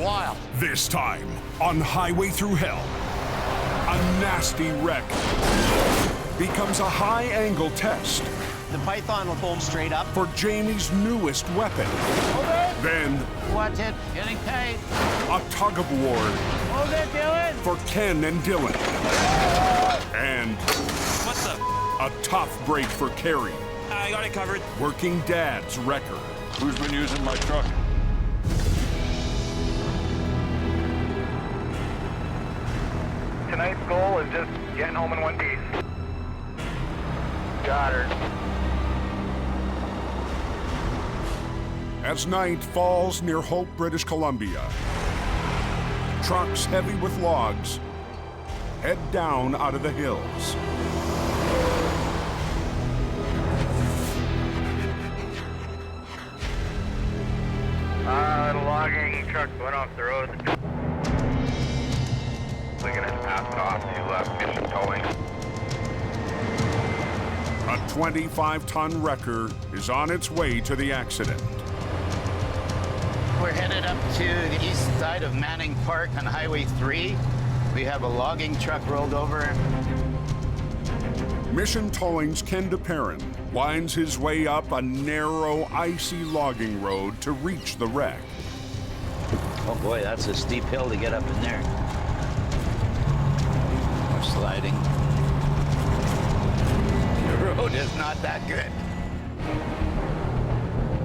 while. This time, on Highway Thru Hell, a nasty wreck becomes a high-angle test The python will pull straight up. for Jamie's newest weapon. Hold it. Then, Watch it. Getting tight. a tug-of-war Hold it, Dylan. for Ken and Dylan. And What the? a tough break for Carrie, I got it covered. working dad's wrecker. Who's been using my truck? Tonight's goal is just getting home in one piece. Got her. As night falls near Hope, British Columbia, trucks heavy with logs head down out of the hills. The logging truck went off the road. We're gonna pass it off to Mission Towing. A 25-ton wrecker is on its way to the accident. We're headed up to the east side of Manning Park on Highway 3. We have a logging truck rolled over. Mission Towing's Ken DePerrin winds his way up a narrow, icy logging road to reach the wreck. Oh boy, that's a steep hill to get up in there. We're sliding. The road is not that good.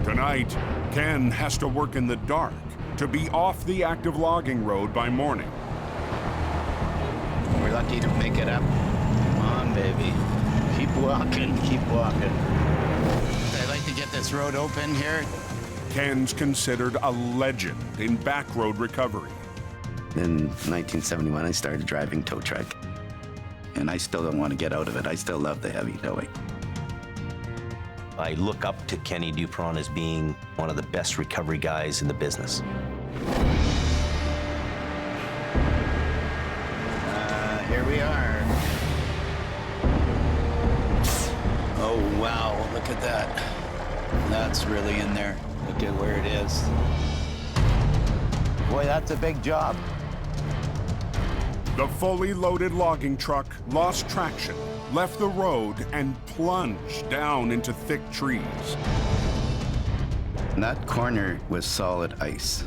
Tonight, Ken has to work in the dark to be off the active logging road by morning. We're lucky to make it up. Come on, baby. Keep walking, keep walking. I'd like to get this road open here. Ken's considered a legend in backroad recovery. In 1971, I started driving tow truck, and I still don't want to get out of it. I still love the heavy towing. I look up to Kenny Dupron as being one of the best recovery guys in the business. Here we are. Oh, wow, look at that. That's really in there. Look at where it is. Boy, that's a big job. The fully loaded logging truck lost traction, left the road, and plunged down into thick trees. And that corner was solid ice.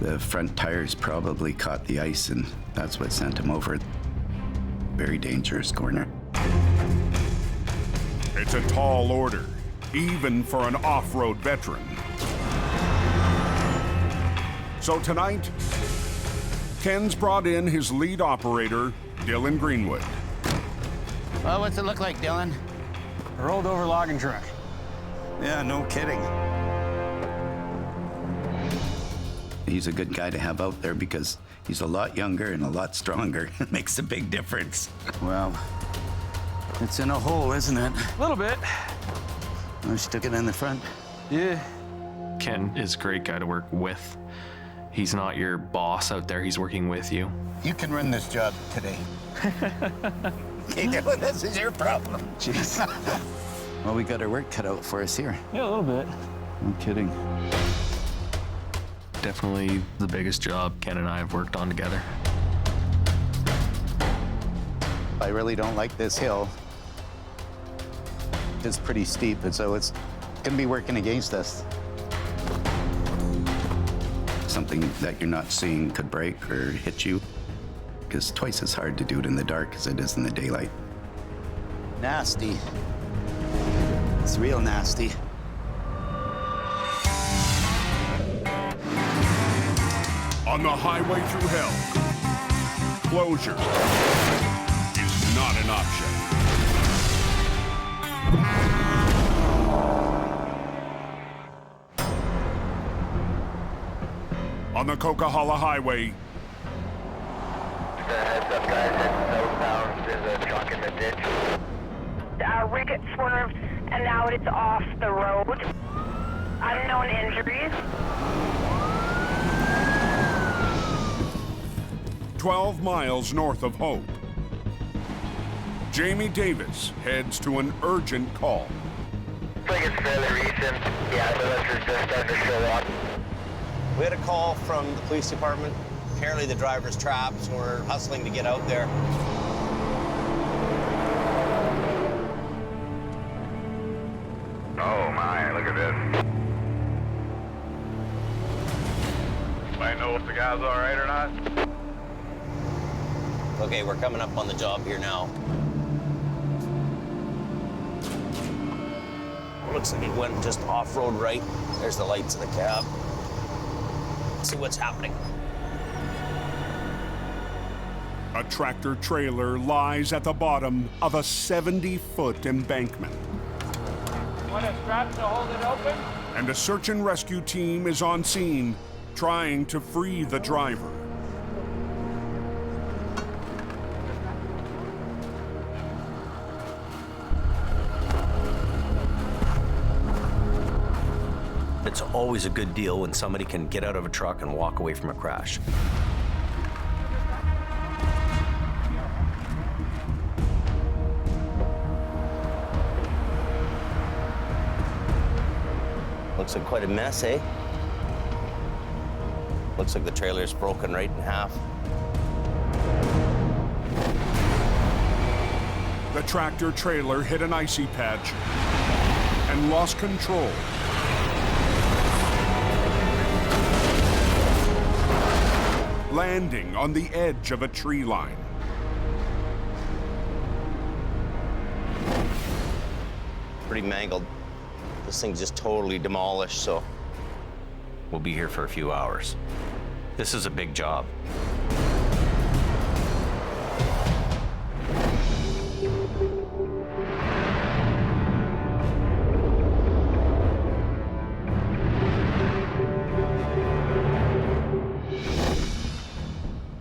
The front tires probably caught the ice, and that's what sent him over. Very dangerous corner. It's a tall order, even for an off-road veteran. So tonight, Ken's brought in his lead operator, Dylan Greenwood. Well, what's it look like, Dylan? A rolled over logging truck. Yeah, no kidding. He's a good guy to have out there because he's a lot younger and a lot stronger. It makes a big difference. Well, it's in a hole, isn't it? A little bit. I stuck it in the front. Yeah. Ken is a great guy to work with. He's not your boss out there, he's working with you. You can run this job today. Okay, Dylan, this is your problem. Jeez. Well, we got our work cut out for us here. Yeah, a little bit. No kidding. Definitely the biggest job Ken and I have worked on together. I really don't like this hill. It's pretty steep, and so it's gonna be working against us. Something that you're not seeing could break or hit you, because twice as hard to do it in the dark as it is in the daylight. Nasty. It's real nasty. On the Highway Thru Hell, closure is not an option. On the Coquihalla Highway, Heads up, guys, heading southbound. There's a truck in the ditch. Ricket swerved, and now it's off the road. Unknown injuries. 12 miles north of Hope, Jamie Davis heads to an urgent call. I think it's fairly recent. Yeah, the military's just starting to show up. We had a call from the police department. Apparently the driver's trapped, so we're hustling to get out there. Oh my, look at this. I know if the guy's all right or not. Okay, we're coming up on the job here now. Looks like it went just off-road right. There's the lights of the cab. Let's see what's happening. A tractor trailer lies at the bottom of a 70-foot embankment. Want a strap to hold it open? And a search and rescue team is on scene, trying to free the driver. It's always a good deal when somebody can get out of a truck and walk away from a crash. Looks like quite a mess, eh? Looks like the trailer's broken right in half. The tractor trailer hit an icy patch and lost control. Landing on the edge of a tree line. Pretty mangled. This thing's just totally demolished, so we'll be here for a few hours. This is a big job.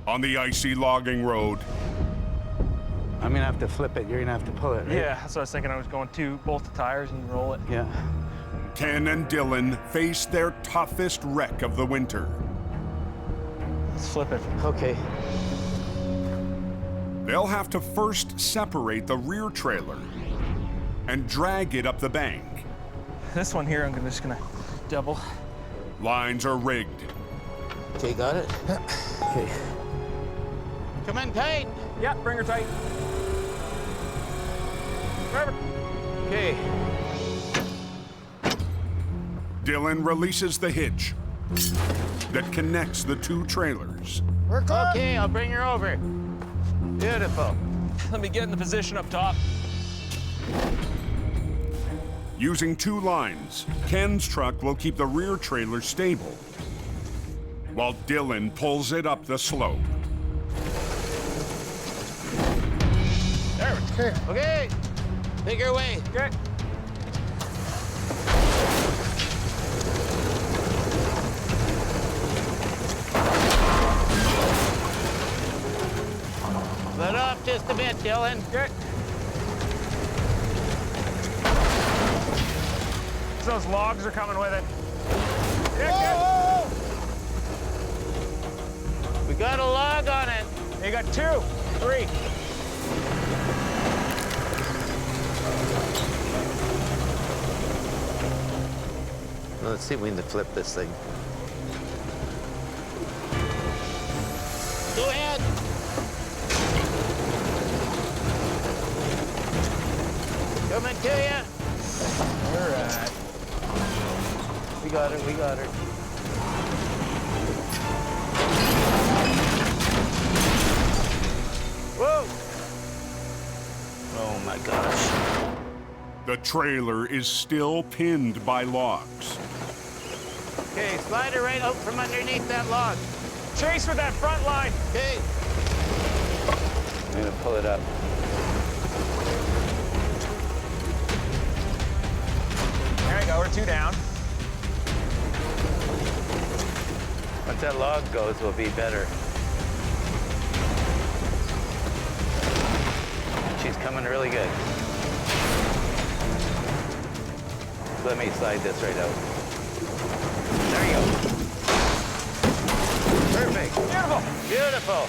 On the icy logging road, I'm gonna have to flip it. You're gonna have to pull it, right? Yeah, that's what I was thinking. I was going to both the tires and roll it. Yeah. Ken and Dylan face their toughest wreck of the winter. Let's flip it. Okay. They'll have to first separate the rear trailer and drag it up the bank. This one here, I'm just gonna double. Lines are rigged. Okay, got it? Okay. Come in tight. Yeah, bring her tight. Perfect. Okay. Dylan releases the hitch that connects the two trailers. We're close. Okay, I'll bring her over. Beautiful. Let me get in the position up top. Using two lines, Ken's truck will keep the rear trailer stable, while Dylan pulls it up the slope. There we go. Okay. Take her away. Okay. Let off just a bit, Dylan. Okay. So those logs are coming with it. Yeah, We got a log on it. good. You got 2, 3. Well, let's see if we can flip this thing. Go ahead. Coming to you. All right. We got it, we got it. Whoa. Oh my gosh. The trailer is still pinned by logs. Okay, slide her right out from underneath that log. Chase with that front line. Okay. I'm gonna pull it up. There you go, we're 2 down. Once that log goes, we'll be better. She's coming really good. Let me slide this right out. There you go. Perfect. Beautiful. Beautiful.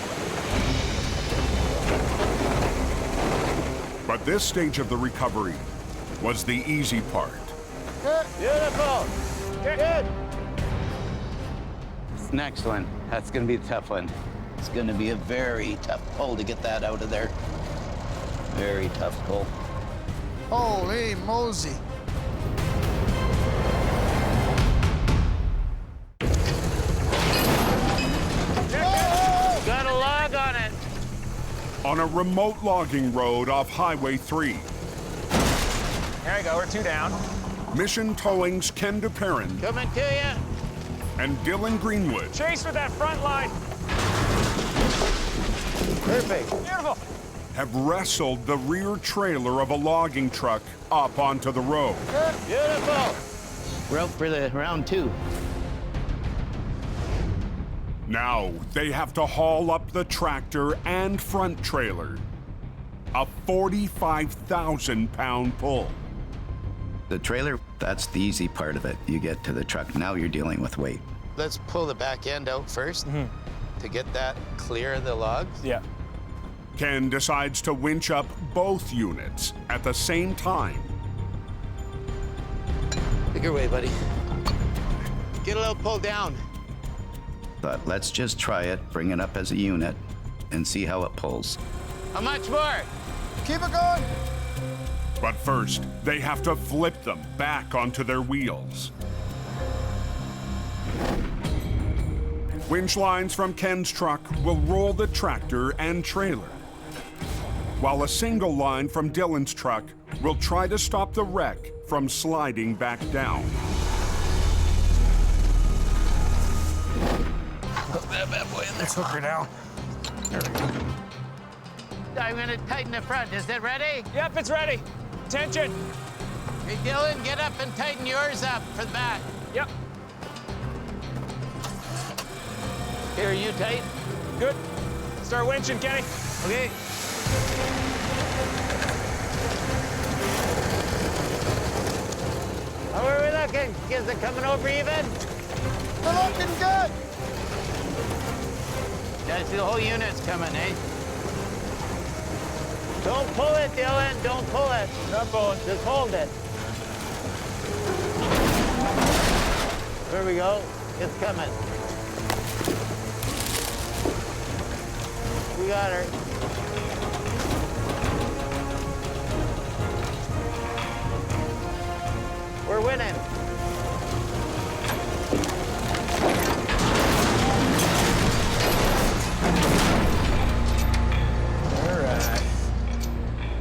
But this stage of the recovery was the easy part. Beautiful. Good. next one. That's gonna be a tough one. It's gonna be a very tough pull to get that out of there. Very tough pull. Holy mosey. Got a log on it. On a remote logging road off Highway 3, There you go, we're 2 down. Mission Towing's Ken DePerrin Coming to you. and Dylan Greenwood Chase with that front line. Perfect. Beautiful. have wrestled the rear trailer of a logging truck up onto the road. Beautiful. We're out for the round 2. Now they have to haul up the tractor and front trailer. A 45,000-pound pull. The trailer, that's the easy part of it. You get to the truck, now you're dealing with weight. Let's pull the back end out first to get that clear of the logs. Yeah. Ken decides to winch up both units at the same time. Take your way, buddy. Get a little pull down. Thought, let's just try it, bring it up as a unit, and see how it pulls. How much more? Keep it going. But first, they have to flip them back onto their wheels. Winch lines from Ken's truck will roll the tractor and trailer, while a single line from Dylan's truck will try to stop the wreck from sliding back down. Let's hook her down. I'm gonna tighten the front. Is it ready? Yep, it's ready. Attention. Hey, Dylan, get up and tighten yours up for the back. Yep. Here, you tight? Good. Start winching, Kenny. Okay. How are we looking? Is it coming over even? We're looking good. Yeah, I see the whole unit's coming, eh? Don't pull it, Dylan. Don't pull it. Not pulling. Just hold it. There we go. It's coming. We got her. We're winning. All right.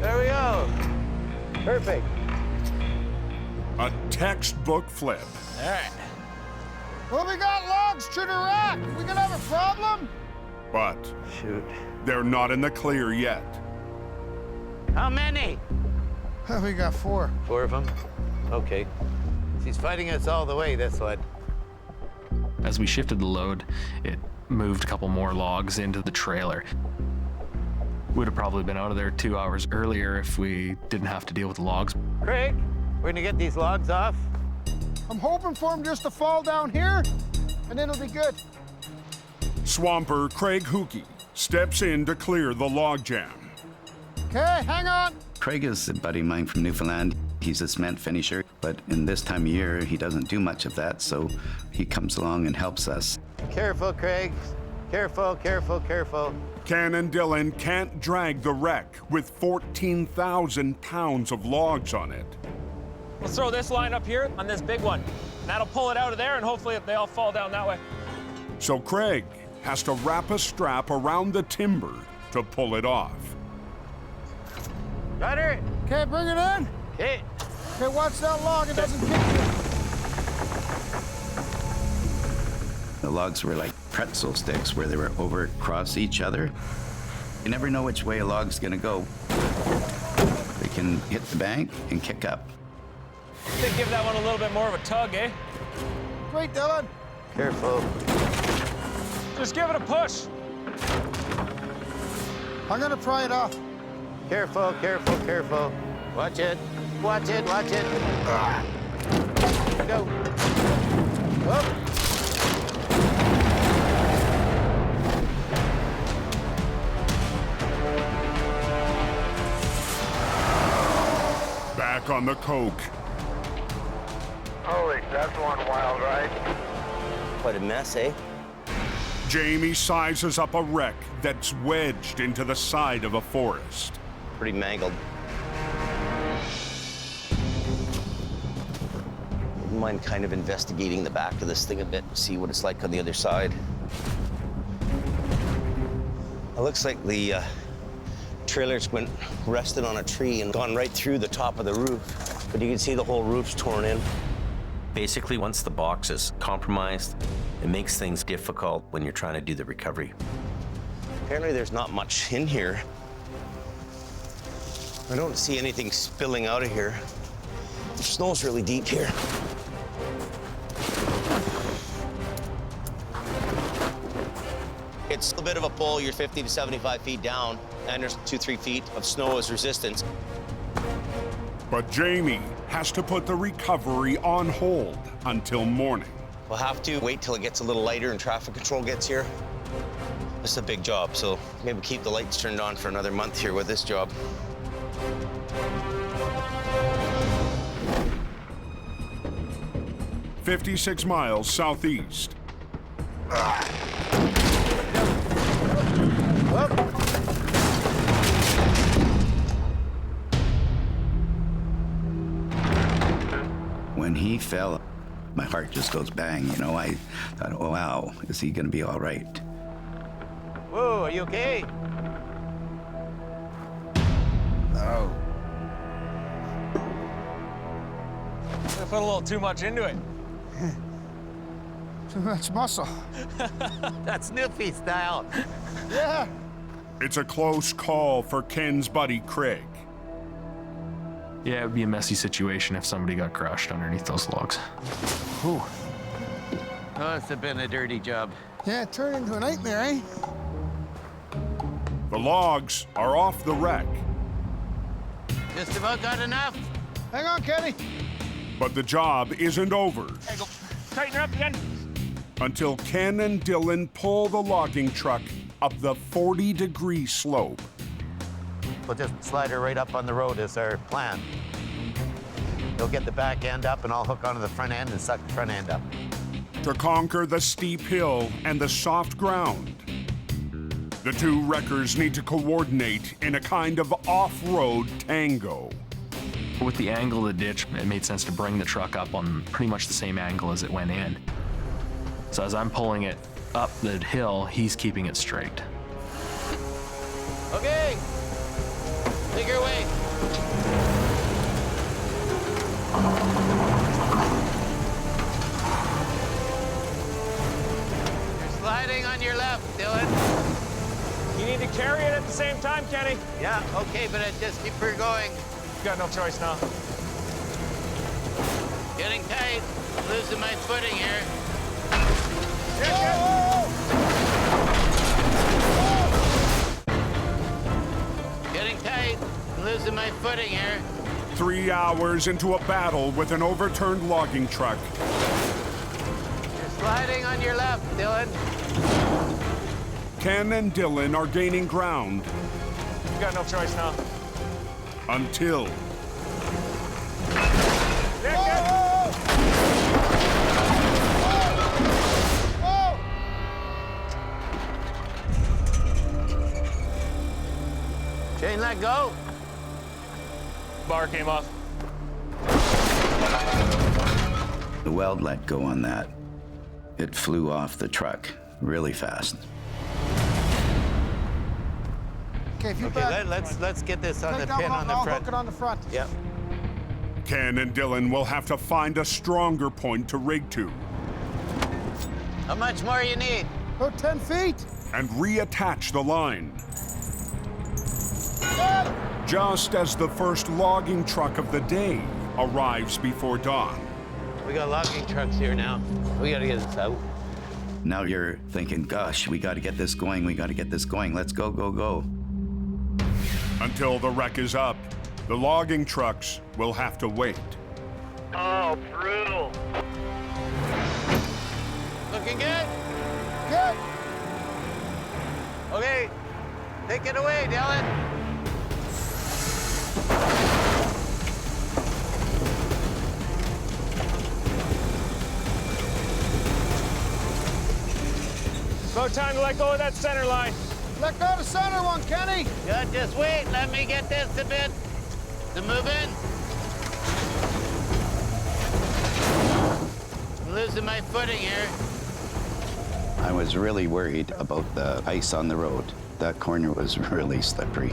There we go. Perfect. A textbook flip. All right. Well, we got logs to the rack. We gonna have a problem? But Shoot. they're not in the clear yet. How many? We got 4. 4 of them? Okay. She's fighting us all the way, this one. As we shifted the load, it moved a couple more logs into the trailer. Would have probably been out of there 2 hours earlier if we didn't have to deal with the logs. Craig, we're gonna get these logs off. I'm hoping for them just to fall down here, and it'll be good. Swamper Craig Hookey steps in to clear the logjam. Okay, hang on. Craig is a buddy of mine from Newfoundland. He's a cement finisher, but in this time of year, he doesn't do much of that, so he comes along and helps us. Careful, Craig. Careful, careful, careful. Ken and Dylan can't drag the wreck with 14,000 pounds of logs on it. Let's throw this line up here on this big one. That'll pull it out of there, and hopefully they all fall down that way. So Craig has to wrap a strap around the timber to pull it off. Got her. Okay, bring it in. Okay. Okay, watch that log. It doesn't kick you. The logs were like pretzel sticks where they were over across each other. You never know which way a log's gonna go. They can hit the bank and kick up. I think give that one a little bit more of a tug, eh? Great, Dylan. Careful. Just give it a push. I'm gonna pry it off. Careful, careful, careful. Watch it. Watch it, watch it. Ah. Go. Whoop. Back on the coke. Holy, that's one wild ride. Quite a mess, eh? Jamie sizes up a wreck that's wedged into the side of a forest. Pretty mangled. Wouldn't mind kind of investigating the back of this thing a bit, see what it's like on the other side. It looks like the trailer's went rested on a tree and gone right through the top of the roof. But you can see the whole roof's torn in. Basically, once the box is compromised, it makes things difficult when you're trying to do the recovery. Apparently, there's not much in here. I don't see anything spilling out of here. The snow's really deep here. It's a bit of a pull. You're 50 to 75 feet down, and there's 2-3 feet of snow as resistance. But Jamie has to put the recovery on hold until morning. We'll have to wait till it gets a little lighter and traffic control gets here. This is a big job, so maybe keep the lights turned on for another month here with this job. "56 miles southeast. When he fell, my heart just goes bang, you know. I thought, oh, wow, is he gonna be all right? Whoa, are you okay? Oh. I put a little too much into it. Too much muscle. That's Snoopy style. Yeah. It's a close call for Ken's buddy Craig. Yeah, it would be a messy situation if somebody got crushed underneath those logs. Ooh. Oh, it's been a dirty job. Yeah, it turned into a nightmare, eh? The logs are off the wreck, Just about got enough. Hang on, Kenny. but the job isn't over There you go. Tighten her up again. until Ken and Dylan pull the logging truck up the 40-degree slope. We'll just slide her right up on the road is our plan. He'll get the back end up and I'll hook onto the front end and suck the front end up. To conquer the steep hill and the soft ground, the two wreckers need to coordinate in a kind of off-road tango. With the angle of the ditch, it made sense to bring the truck up on pretty much the same angle as it went in. So as I'm pulling it up the hill, he's keeping it straight. Okay. Take her away. You're sliding on your left, Dylan. You need to carry it at the same time, Kenny. Yeah, okay, but just keep her going. You got no choice now. Getting tight. Losing my footing here. Getting tight. Losing my footing here. 3 hours into a battle with an overturned logging truck. You're sliding on your left, Dylan. Ken and Dylan are gaining ground You got no choice now. until Chain let go. Bar came off. The weld let go on that. It flew off the truck really fast. Okay, if you Okay, back, let's get this on take the that pin one on off, the I'll hook front. it on the front. Yep. Ken and Dylan will have to find a stronger point to rig to How much more you need? About 10 feet. and reattach the line. Just as the first logging truck of the day arrives before dawn. We got logging trucks here now. We gotta get this out. Now you're thinking, gosh, we got to get this going. We got to get this going. Let's go, go, go. Until the wreck is up, the logging trucks will have to wait. Oh, brutal. Looking good? Good. Okay. Take it away, Dylan. About time to let go of that center line. Let go of the center one, Kenny. Good, just wait. Let me get this a bit to move in. I'm losing my footing here. I was really worried about the ice on the road. That corner was really slippery.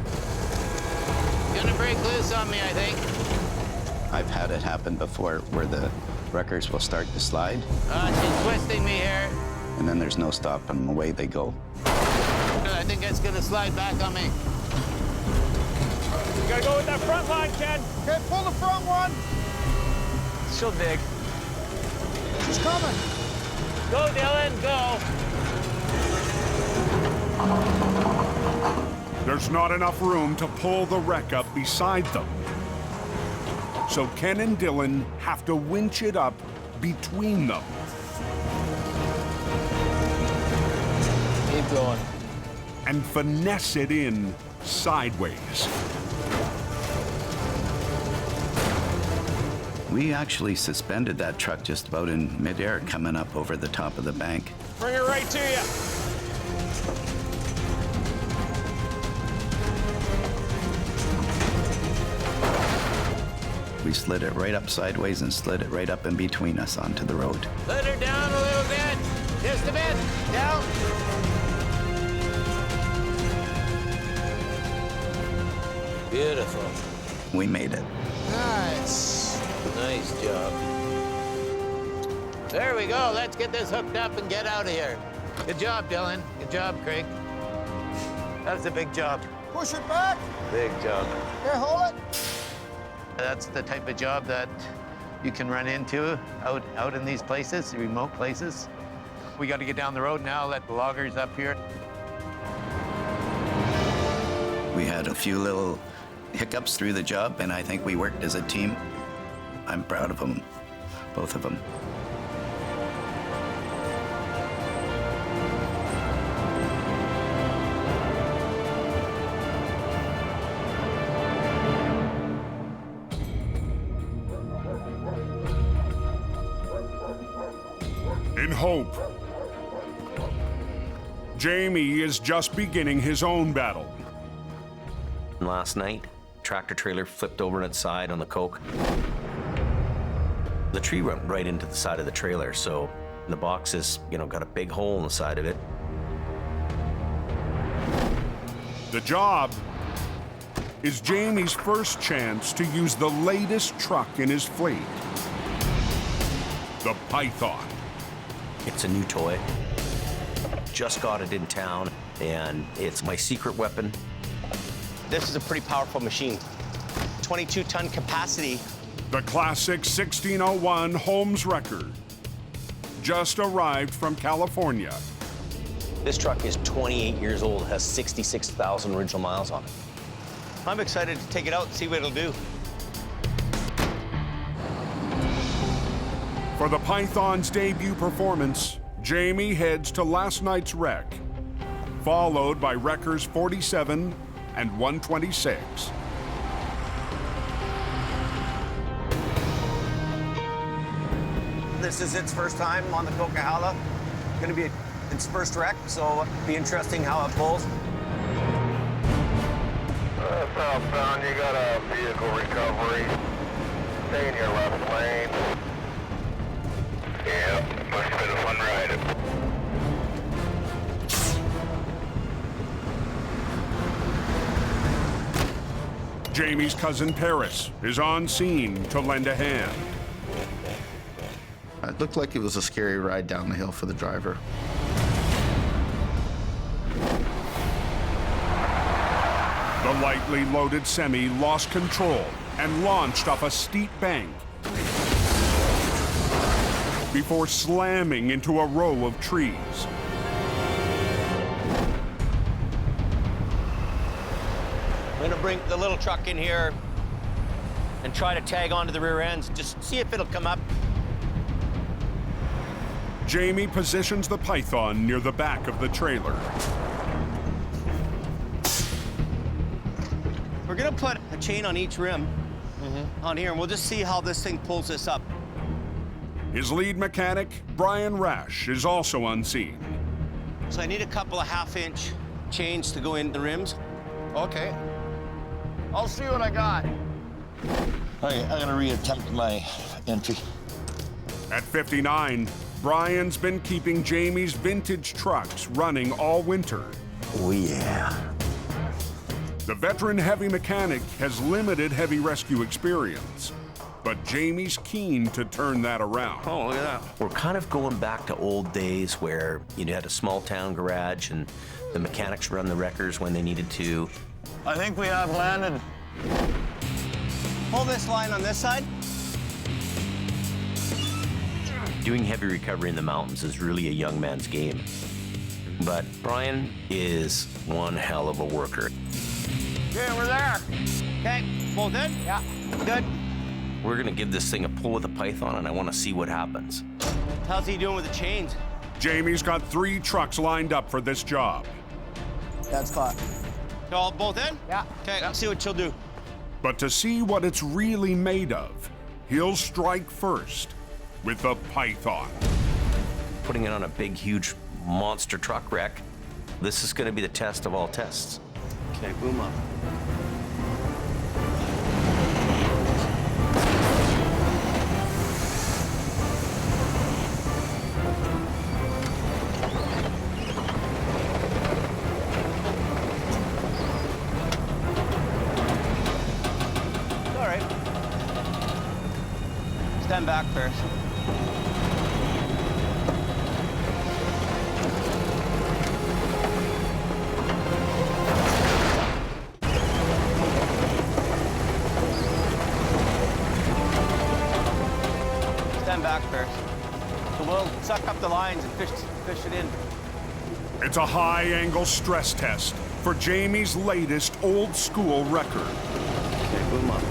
Gonna break loose on me, I think. I've had it happen before where the wreckers will start to slide, She's twisting me here. and then there's no stopping, away they go. I think it's gonna slide back on me. You gotta go with that front line, Ken. Okay, pull the front one. She'll dig. She's coming. Go, Dylan, go. There's not enough room to pull the wreck up beside them. So Ken and Dylan have to winch it up between them. Keep going. And finesse it in sideways. We actually suspended that truck just about in midair coming up over the top of the bank. Bring her right to you. We slid it right up sideways and slid it right up in between us onto the road. Let her down a little bit. Just a bit. Down. Beautiful. We made it. Nice. Nice job. There we go. Let's get this hooked up and get out of here. Good job, Dylan. Good job, Craig. That was a big job. Push it back. Big job. Here, hold it. That's the type of job that you can run into out in these places, remote places. We got to get down the road now, let the loggers up here. We had a few little hiccups through the job, and I think we worked as a team. I'm proud of them, both of them. In hope, Jamie is just beginning his own battle. Last night, tractor trailer flipped over on its side on the coke. The tree went right into the side of the trailer, so the box has, got a big hole in the side of it. The job is Jamie's first chance to use the latest truck in his fleet, the Python. It's a new toy. Just got it in town, and it's my secret weapon. This is a pretty powerful machine. 22-ton capacity. The classic 1601 Holmes record just arrived from California. This truck is 28 years old, has 66,000 original miles on it. I'm excited to take it out and see what it'll do. For the Python's debut performance, Jamie heads to last night's wreck, followed by wreckers 47 and 126. This is its first time on the Coquihalla. Going to be its first wreck, so it'll be interesting how it pulls. Southbound, you got a vehicle recovery. Stay in your left lane. Yeah, must have been a fun ride. Jamie's cousin Paris is on scene to lend a hand. It looked like it was a scary ride down the hill for the driver. The lightly loaded semi lost control and launched off a steep bank before slamming into a row of trees. I'm gonna bring the little truck in here and try to tag onto the rear ends, just see if it'll come up. Jamie positions the Python near the back of the trailer. We're gonna put a chain on each rim on here, and we'll just see how this thing pulls this up. His lead mechanic, Brian Rash, is also on scene. So I need a couple of half-inch chains to go in the rims. Okay. I'll see what I got. Okay, I'm gonna reattempt my entry. At 59, Brian's been keeping Jamie's vintage trucks running all winter. Oh, yeah. The veteran heavy mechanic has limited heavy rescue experience, but Jamie's keen to turn that around. Oh, look at that. We're kind of going back to old days where you had a small town garage and the mechanics run the wreckers when they needed to. I think we have landed. Pull this line on this side. Doing heavy recovery in the mountains is really a young man's game. But Brian is one hell of a worker. Okay, we're there. Okay, both in? Yeah, good. We're gonna give this thing a pull with a python, and I wanna see what happens. How's he doing with the chains? Jamie's got 3 trucks lined up for this job. That's caught. Y'all both in? Yeah. Okay, let's see what she'll do. But to see what it's really made of, he'll strike first with the python. Putting it on a big, huge monster truck wreck, this is gonna be the test of all tests. Okay, boom up. All right. Stand back first. Stand back first. So we'll suck up the lines and fish it in. It's a high-angle stress test for Jamie's latest old-school record. Okay, boom up.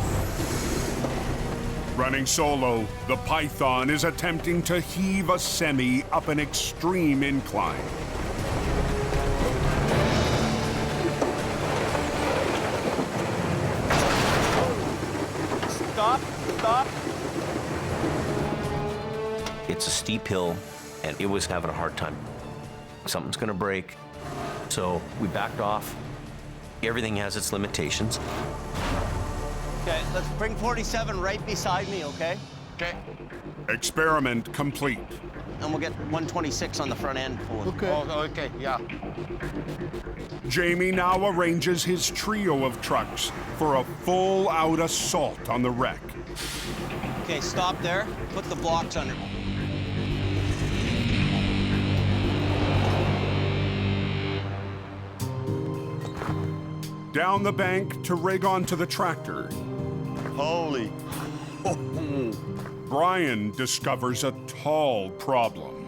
Running solo, the python is attempting to heave a semi up an extreme incline. Stop, stop. It's a steep hill, and it was having a hard time. Something's gonna break. So we backed off. Everything has its limitations. Okay, let's bring 47 right beside me, okay? Okay. Experiment complete. And we'll get 126 on the front end. Okay. Oh, okay, yeah. Jamie now arranges his trio of trucks for a full-out assault on the wreck. Okay, stop there. Put the blocks under. Down the bank to rig onto the tractor. Holy. Brian discovers a tall problem.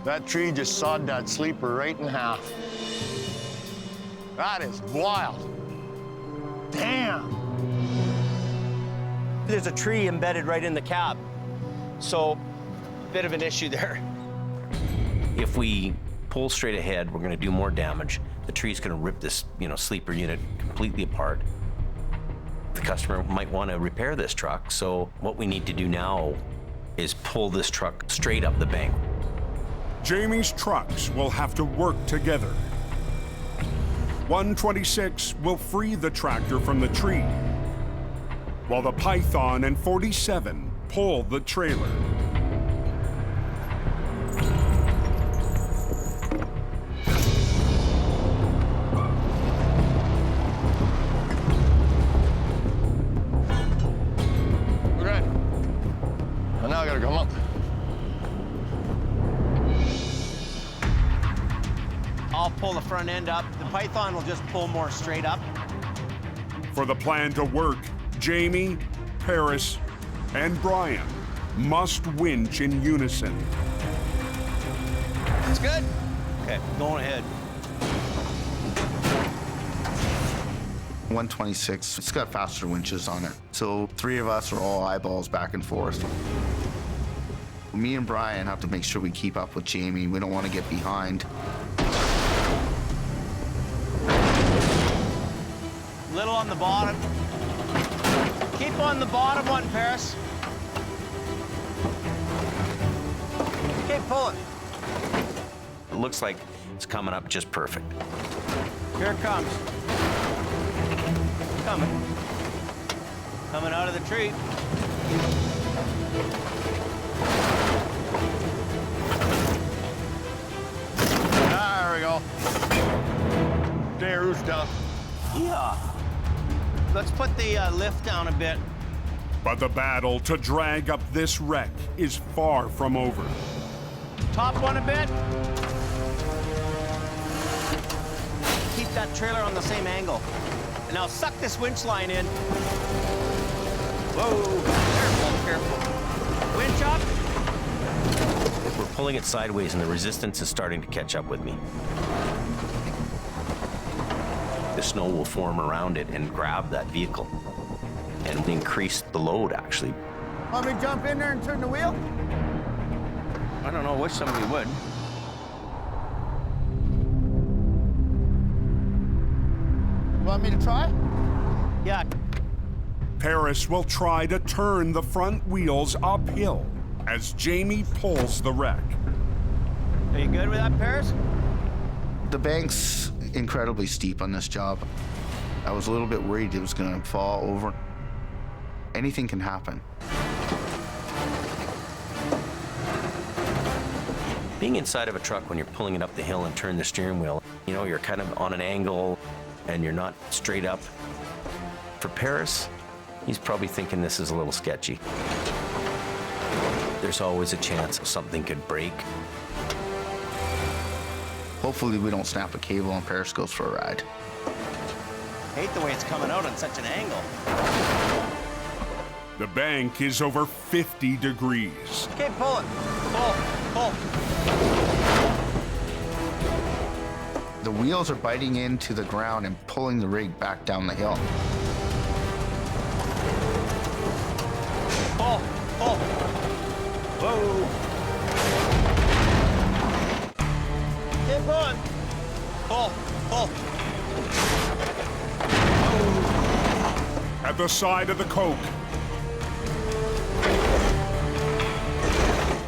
That tree just sawed that sleeper right in half. That is wild. Damn. There's a tree embedded right in the cab. So, bit of an issue there. If we pull straight ahead, we're gonna do more damage. The tree's gonna rip this, sleeper unit completely apart. The customer might want to repair this truck, so what we need to do now is pull this truck straight up the bank. Jamie's trucks will have to work together. 126 will free the tractor from the tree, while the python and 47 pull the trailer. Now I gotta come up. I'll pull the front end up. The python will just pull more straight up. For the plan to work, Jamie, Paris, and Brian must winch in unison. That's good. Okay, going ahead. 126, it's got faster winches on it. So 3 of us are all eyeballs back and forth. Me and Brian have to make sure we keep up with Jamie. We don't want to get behind. Little on the bottom. Keep on the bottom one, Paris. Keep pulling. It looks like it's coming up just perfect. Here it comes. Coming. Coming out of the tree. There we go. There's stuff. Yeah. Let's put the lift down a bit. But the battle to drag up this wreck is far from over. Top one a bit. Keep that trailer on the same angle. And now suck this winch line in. Whoa, careful, careful. Winch up. We're pulling it sideways and the resistance is starting to catch up with me. The snow will form around it and grab that vehicle and increase the load, actually. Want me to jump in there and turn the wheel? I don't know, wish somebody would. Want me to try? Yeah. Paris will try to turn the front wheels uphill as Jamie pulls the wreck. Are you good with that, Paris? The bank's incredibly steep on this job. I was a little bit worried it was gonna fall over. Anything can happen. Being inside of a truck when you're pulling it up the hill and turn the steering wheel, you know, you're kind of on an angle and you're not straight up. For Paris, he's probably thinking this is a little sketchy. There's always a chance something could break. Hopefully we don't snap a cable and Paris goes for a ride. Hate the way it's coming out on such an angle. The bank is over 50 degrees. Okay, pull it. Pull. The wheels are biting into the ground and pulling the rig back down the hill. Pull. Whoa. Keep going. Pull. At the side of the Coke,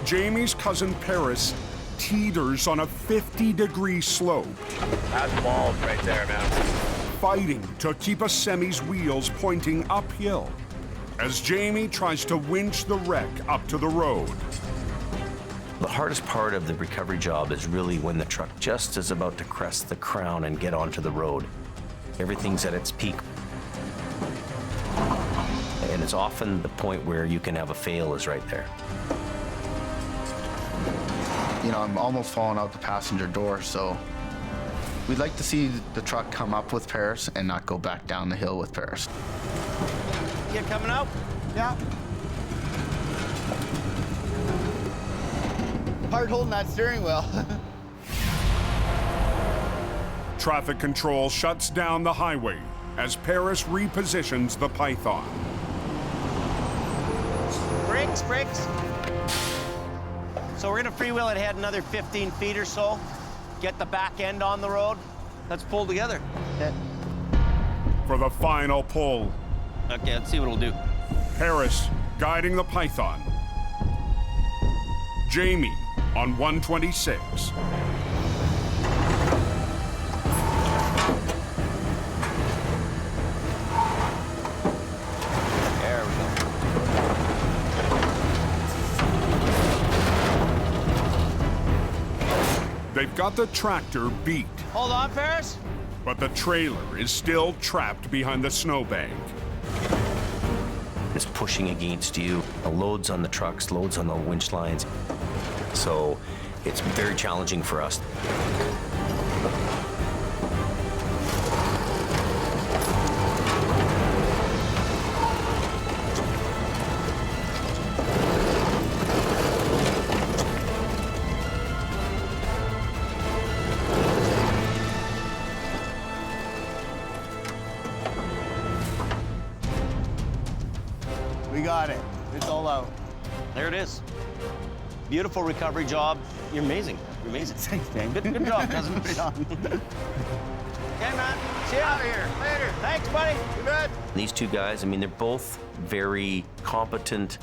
Jamie's cousin Paris teeters on a 50-degree slope. That's balls right there, man. Fighting to keep a semi's wheels pointing uphill as Jamie tries to winch the wreck up to the road. The hardest part of the recovery job is really when the truck just is about to crest the crown and get onto the road. Everything's at its peak. And it's often the point where you can have a fail is right there. You know, I'm almost falling out the passenger door, so we'd like to see the truck come up with Paris and not go back down the hill with Paris. You coming out? Yeah. Hard holding that steering wheel. Traffic control shuts down the highway as Paris repositions the Python. Brakes. So we're gonna freewheel it ahead another 15 feet or so. Get the back end on the road. Let's pull together. Okay. For the final pull, Okay, let's see what it'll do. Paris guiding the Python. Jamie on 126. There we go. They've got the tractor beat, Hold on, Paris. but the trailer is still trapped behind the snowbank. It's pushing against you. The loads on the trucks, loads on the winch lines. So it's very challenging for us. We got it. It's all out. There it is. Beautiful recovery job. You're amazing. You're amazing. Thanks, Dan. Good job, cousin. Okay, man. See you out of here. Later. Thanks, buddy. You bet. These two guys, I mean, they're both very competent,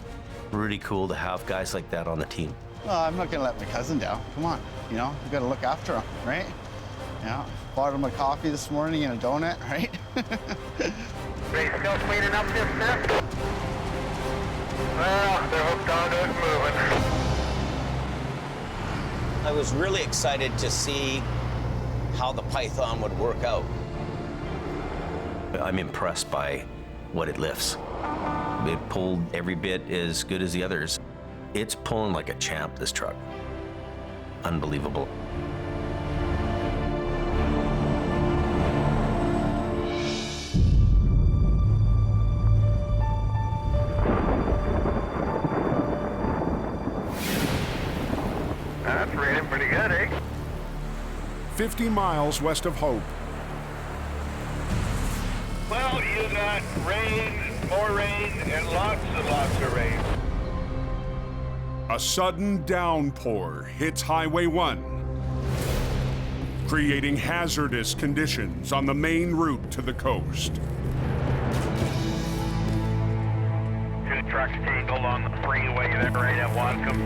really cool to have guys like that on the team. Well, I'm not gonna let my cousin down. Come on, you know, you gotta look after him, right? You know, bought him a coffee this morning and a donut, right? They still cleaning up this mess? Well, they're hooked onto it, moving. I was really excited to see how the Python would work out. I'm impressed by what it lifts. It pulled every bit as good as the others. It's pulling like a champ, this truck. Unbelievable. That's rated pretty good, eh? 50 miles west of Hope. Well, you got rain, more rain, and lots of rain. A sudden downpour hits Highway 1, creating hazardous conditions on the main route to the coast. 2 trucks tangled on the freeway there right at Watcom.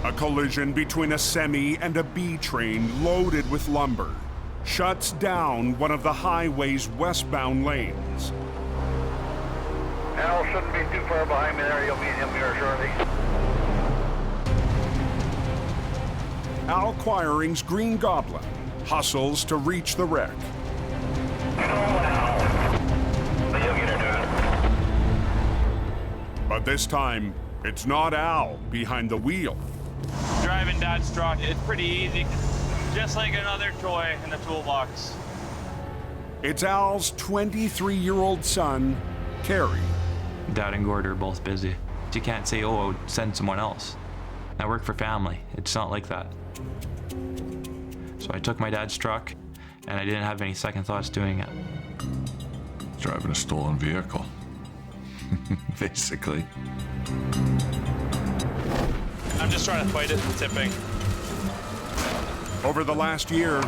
A collision between a semi and a B train loaded with lumber shuts down one of the highway's westbound lanes. Al shouldn't be too far behind me there. You'll meet him here shortly. Al Quiring's Green Goblin hustles to reach the wreck. But this time, it's not Al behind the wheel. Driving Dad's truck, it's pretty easy. Just like another toy in the toolbox. It's Al's 23-year-old son, Kerry. Dad and Gord are both busy. You can't say, oh, I'll send someone else. I work for family. It's not like that. So I took my dad's truck, and I didn't have any second thoughts doing it. Driving a stolen vehicle, basically. I'm just trying to fight it, tipping. Over the last year,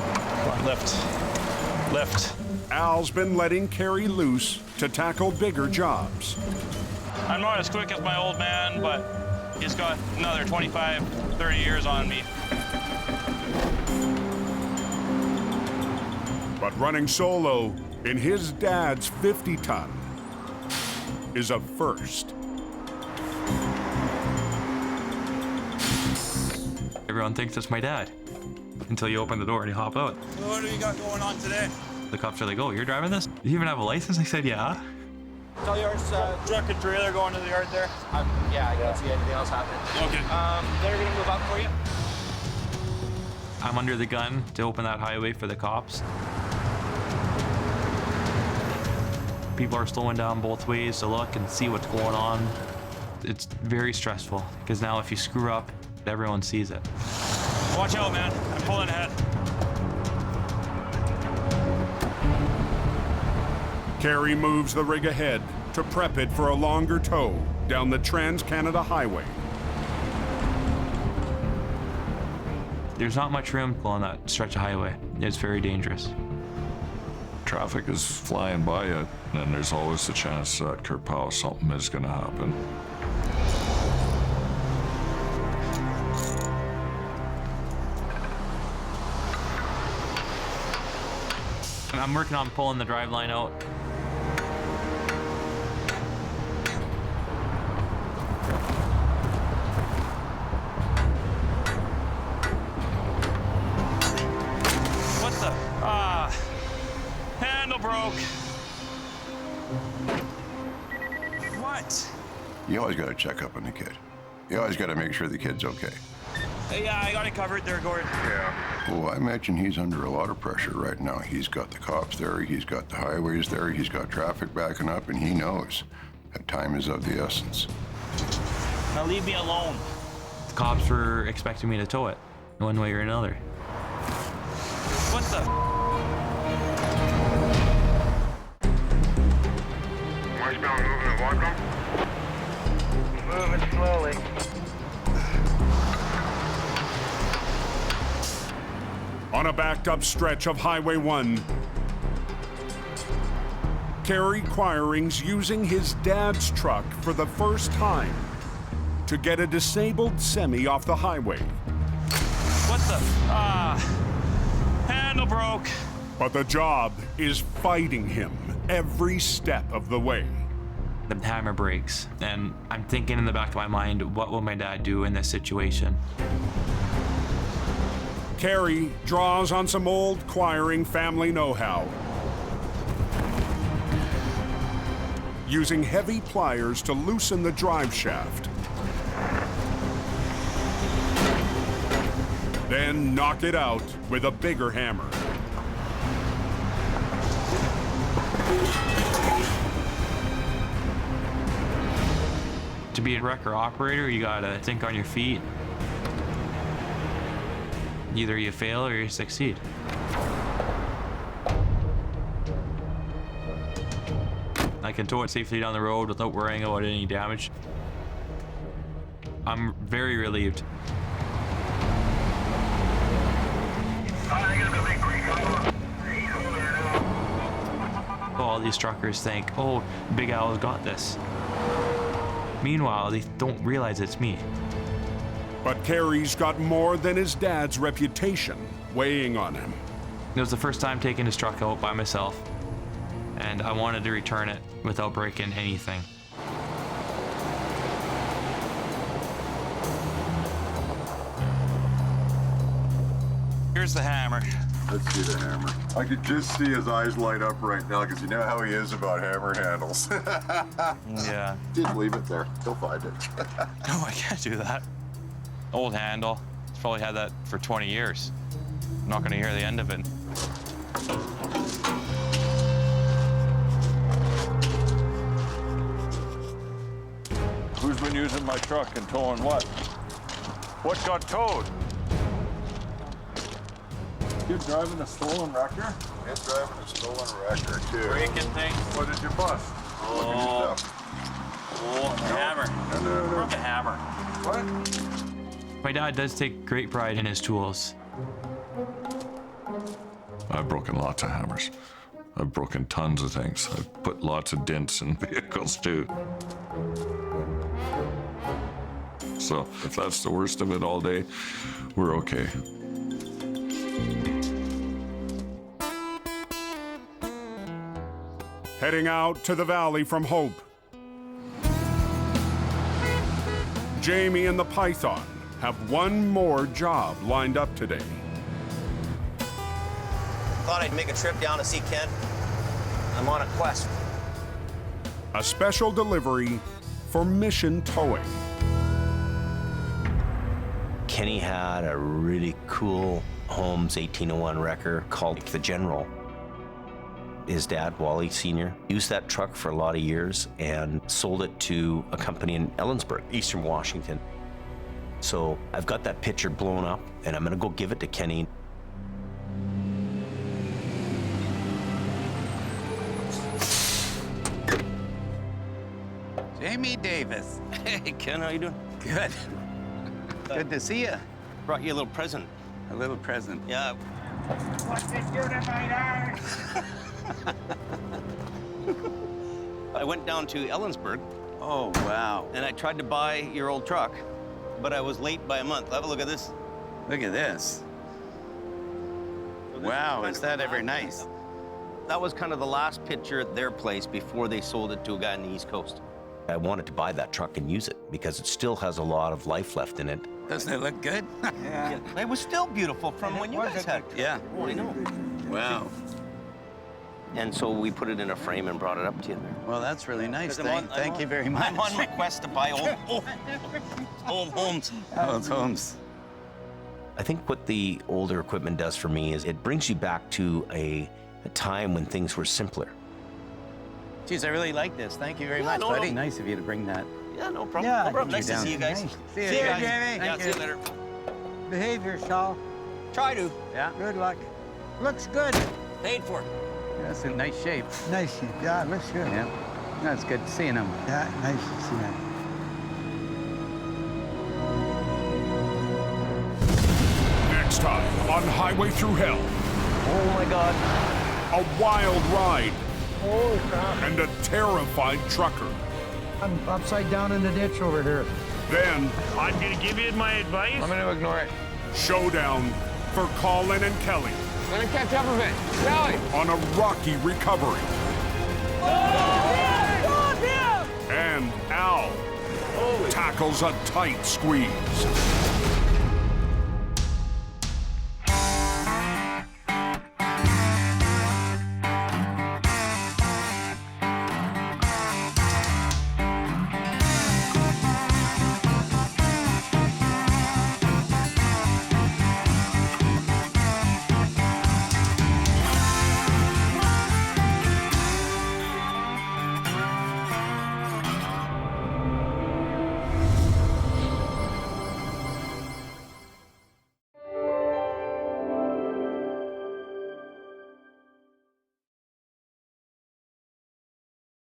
lift. Al's been letting Kerry loose to tackle bigger jobs. I'm not as quick as my old man, but he's got another 25, 30 years on me. But running solo in his dad's 50-ton is a first. Everyone thinks it's my dad until you open the door and you hop out. What do you got going on today? The cops are like, oh, you're driving this? Do you even have a license? I said, yeah. Tell yours, truck and trailer going to the yard there? Yeah, I can't see anything else happening. Okay. They're gonna move up for you. I'm under the gun to open that highway for the cops. People are slowing down both ways to look and see what's going on. It's very stressful because now if you screw up, everyone sees it. Watch out, man. I'm pulling ahead. Kerry moves the rig ahead to prep it for a longer tow down the Trans-Canada Highway. There's not much room on that stretch of highway. It's very dangerous. Traffic is flying by you, and there's always the chance that kerpow, something is going to happen. I'm working on pulling the drive line out. What the? Handle broke. What? You always got to check up on the kid. You always got to make sure the kid's okay. Yeah, I got it covered there, Gord. Yeah. Well, I imagine he's under a lot of pressure right now. He's got the cops there, he's got the highways there, he's got traffic backing up, and he knows that time is of the essence. Now leave me alone. The cops were expecting me to tow it, one way or another. What the? Westbound moving at Watcom? Moving slowly. On a backed up stretch of Highway 1, Kerry Quiring's using his dad's truck for the first time to get a disabled semi off the highway. What the? Handle broke. But the job is fighting him every step of the way. The hammer breaks, and I'm thinking in the back of my mind, what will my dad do in this situation? Kerry draws on some old Quiring family know-how, using heavy pliers to loosen the drive shaft, then knock it out with a bigger hammer. To be a wrecker operator, you gotta think on your feet. Either you fail or you succeed. I can tow it safely down the road without worrying about any damage. I'm very relieved. All these truckers think, oh, Big Al's got this. Meanwhile, they don't realize it's me. But Kerry's got more than his dad's reputation weighing on him. It was the first time taking his truck out by myself, and I wanted to return it without breaking anything. Here's the hammer. Let's see the hammer. I could just see his eyes light up right now because you know how he is about hammer handles. Yeah. Just leave it there. He'll find it. No, I can't do that. Old handle. He's probably had that for 20 years. I'm not going to hear the end of it. Who's been using my truck and towing what? What got towed? You're driving a stolen wrecker? He's driving a stolen wrecker, too. Breaking things. What did you bust? Oh, hammer. No. Broke a hammer. What? My dad does take great pride in his tools. I've broken lots of hammers. I've broken tons of things. I've put lots of dents in vehicles, too. So if that's the worst of it all day, we're okay. Heading out to the valley from Hope, Jamie and the Python have one more job lined up today. Thought I'd make a trip down to see Ken. I'm on a quest. A special delivery for Mission Towing. Kenny had a really cool Holmes 1801 wrecker called the General. His dad, Wally Sr., used that truck for a lot of years and sold it to a company in Ellensburg, Eastern Washington. So I've got that picture blown up, and I'm gonna go give it to Kenny. Jamie Davis. Hey, Ken, how you doing? Good. Good to see you. Brought you a little present. A little present. Yeah. What's this dynamite? I went down to Ellensburg. Oh, wow. And I tried to buy your old truck, but I was late by a month. Have a look at this. Look at this. Wow, is that ever nice? That was kind of the last picture at their place before they sold it to a guy on the East Coast. I wanted to buy that truck and use it because it still has a lot of life left in it. Doesn't it look good? Yeah. It was still beautiful from when you guys had it. Yeah. I know. Wow. And so we put it in a frame and brought it up to you. Well, that's really nice. 'Cause Thank you very much. I'm on my quest to buy old homes. Old homes. I think what the older equipment does for me is it brings you back to a time when things were simpler. Geez, I really like this. Thank you very much, no, buddy. No. Nice of you to bring that. Yeah, no problem. Yeah. No problem. Thank Nice you, to see you guys. Nice. See you guys. Jamie. Thank See you. you later. Behave yourself. Try to. Yeah. Good luck. Looks good. Paid for. That's in nice shape. Nice. Yeah, it looks good. Yeah. That's good seeing him. Yeah, nice to see that. Next time on Highway Thru Hell. Oh my God. A wild ride Holy crap. and a terrified trucker. I'm upside down in the ditch over here. Then, I'm gonna give you my advice. I'm gonna ignore it. showdown for Colin and Kelly I'm gonna catch up with it. Kelly! on a rocky recovery. And Al tackles a tight squeeze.